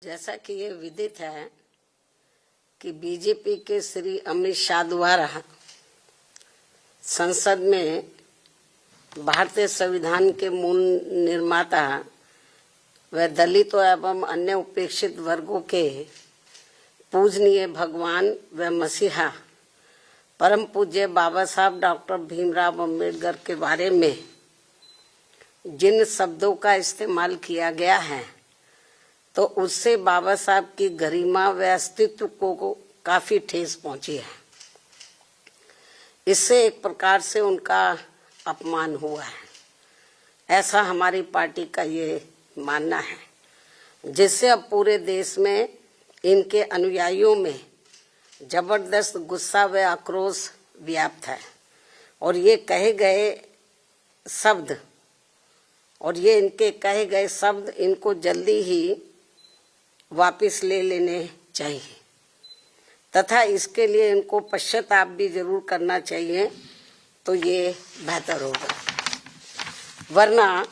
जैसा कि ये विदित है कि बीजेपी के श्री अमित शाह द्वारा संसद में भारतीय संविधान के मूल निर्माता व दलितों एवं अन्य उपेक्षित वर्गों के पूजनीय भगवान व मसीहा परम पूज्य बाबा साहब डॉक्टर भीमराव अम्बेडकर के बारे में जिन शब्दों का इस्तेमाल किया गया है तो उससे बाबा साहब की गरिमा व अस्तित्व को काफी ठेस पहुंची है। इससे एक प्रकार से उनका अपमान हुआ है, ऐसा हमारी पार्टी का ये मानना है, जिससे अब पूरे देश में इनके अनुयायियों में जबरदस्त गुस्सा व आक्रोश व्याप्त है और ये इनके कहे गए शब्द इनको जल्दी ही वापस ले लेने चाहिए तथा इसके लिए इनको पश्चाताप भी जरूर करना चाहिए, तो ये बेहतर होगा। वरना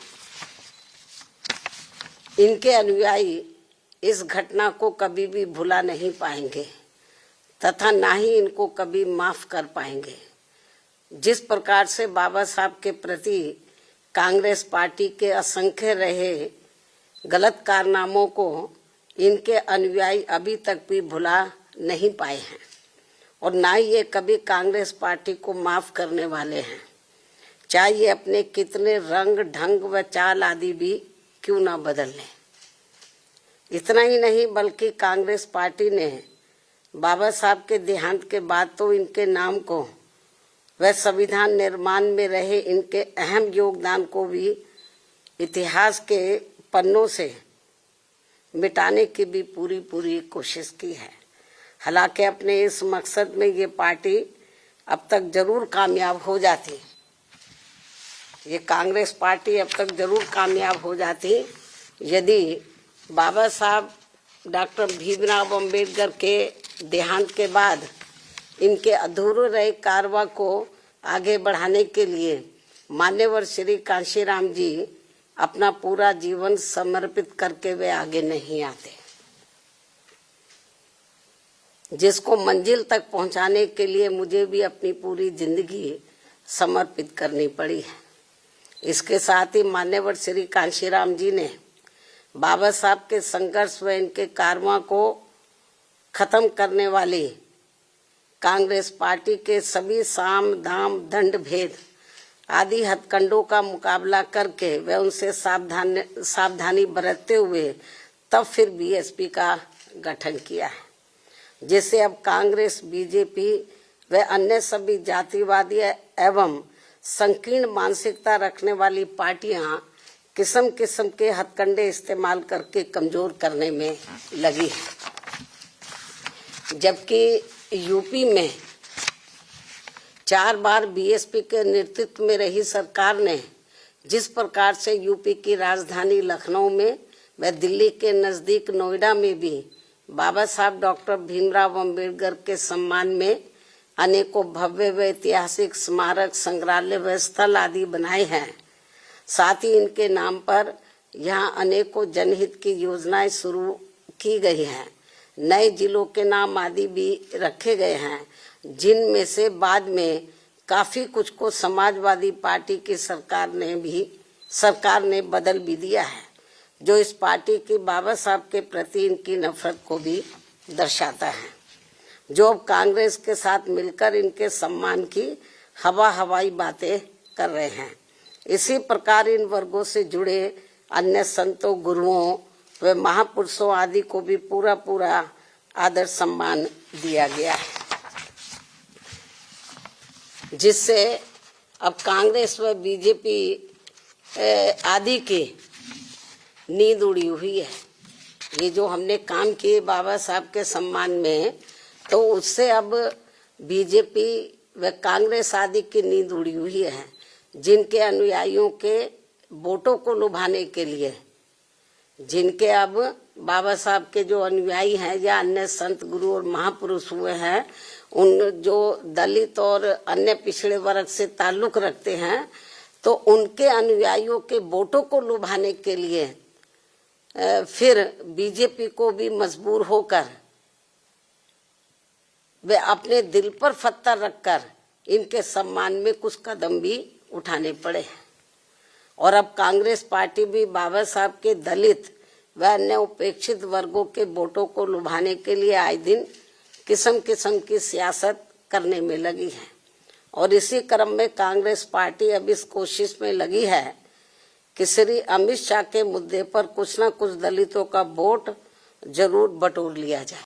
इनके अनुयायी इस घटना को कभी भी भुला नहीं पाएंगे तथा ना ही इनको कभी माफ कर पाएंगे। जिस प्रकार से बाबा साहब के प्रति कांग्रेस पार्टी के असंख्य रहे गलत कारनामों को इनके अनुयायी अभी तक भी भुला नहीं पाए हैं और ना ही ये कभी कांग्रेस पार्टी को माफ करने वाले हैं, चाहे ये अपने कितने रंग ढंग व चाल आदि भी क्यों ना बदल लें। इतना ही नहीं बल्कि कांग्रेस पार्टी ने बाबा साहब के देहांत के बाद तो इनके नाम को व संविधान निर्माण में रहे इनके अहम योगदान को भी इतिहास के पन्नों से मिटाने की भी पूरी कोशिश की है। हालांकि अपने इस मकसद में ये पार्टी अब तक जरूर कामयाब हो जाती, ये कांग्रेस पार्टी अब तक जरूर कामयाब हो जाती यदि बाबा साहब डॉक्टर भीमराव अम्बेडकर के देहांत के बाद इनके अधूरे रहे कारवा को आगे बढ़ाने के लिए मान्यवर श्री कांशीराम जी अपना पूरा जीवन समर्पित करके वे आगे नहीं आते, जिसको मंजिल तक पहुंचाने के लिए मुझे भी अपनी पूरी जिंदगी समर्पित करनी पड़ी है। इसके साथ ही मान्यवर श्री कांशीराम जी ने बाबा साहब के संघर्ष व इनके कारवा को खत्म करने वाली कांग्रेस पार्टी के सभी साम दाम दंड भेद आदि हथकंडों का मुकाबला करके वे उनसे सावधानी बरतते हुए तब फिर बीएसपी का गठन किया है, जिससे अब कांग्रेस बीजेपी व अन्य सभी जातिवादी एवं संकीर्ण मानसिकता रखने वाली पार्टियां किस्म किस्म के हथकंडे इस्तेमाल करके कमजोर करने में लगी है। जबकि यूपी में 4 बार बीएसपी के नेतृत्व में रही सरकार ने जिस प्रकार से यूपी की राजधानी लखनऊ में व दिल्ली के नजदीक नोएडा में भी बाबा साहब डॉक्टर भीमराव अम्बेडकर के सम्मान में अनेकों भव्य व ऐतिहासिक स्मारक संग्रहालय व स्थल आदि बनाए हैं, साथ ही इनके नाम पर यहाँ अनेकों जनहित की योजनाएं शुरू की गई हैं। नए जिलों के नाम आदि भी रखे गए हैं, जिनमें से बाद में काफी कुछ को समाजवादी पार्टी की सरकार ने बदल भी दिया है, जो इस पार्टी की बाबा साहब के प्रति इनकी नफरत को भी दर्शाता है, जो अब कांग्रेस के साथ मिलकर इनके सम्मान की हवाई बातें कर रहे हैं। इसी प्रकार इन वर्गों से जुड़े अन्य संतों, गुरुओं व महापुरुषों आदि को भी पूरा आदर सम्मान दिया गया है, जिससे अब कांग्रेस व बीजेपी आदि की नींद उड़ी हुई है। ये जो हमने काम किए बाबा साहब के सम्मान में, तो उससे अब बीजेपी व कांग्रेस आदि की नींद उड़ी हुई है, जिनके अनुयायियों के वोटों को लुभाने के लिए, जिनके अब बाबा साहब के जो अनुयायी हैं या अन्य संत गुरु और महापुरुष हुए हैं, उन जो दलित और अन्य पिछड़े वर्ग से ताल्लुक रखते हैं, तो उनके अनुयायियों के वोटों को लुभाने के लिए फिर बीजेपी को भी मजबूर होकर वे अपने दिल पर पत्थर रखकर इनके सम्मान में कुछ कदम भी उठाने पड़े। और अब कांग्रेस पार्टी भी बाबा साहब के दलित व अन्य उपेक्षित वर्गों के वोटों को लुभाने के लिए आए दिन किस्म किस्म की सियासत करने में लगी है। और इसी क्रम में कांग्रेस पार्टी अब इस कोशिश में लगी है कि श्री अमित शाह के मुद्दे पर कुछ न कुछ दलितों का वोट जरूर बटोर लिया जाए।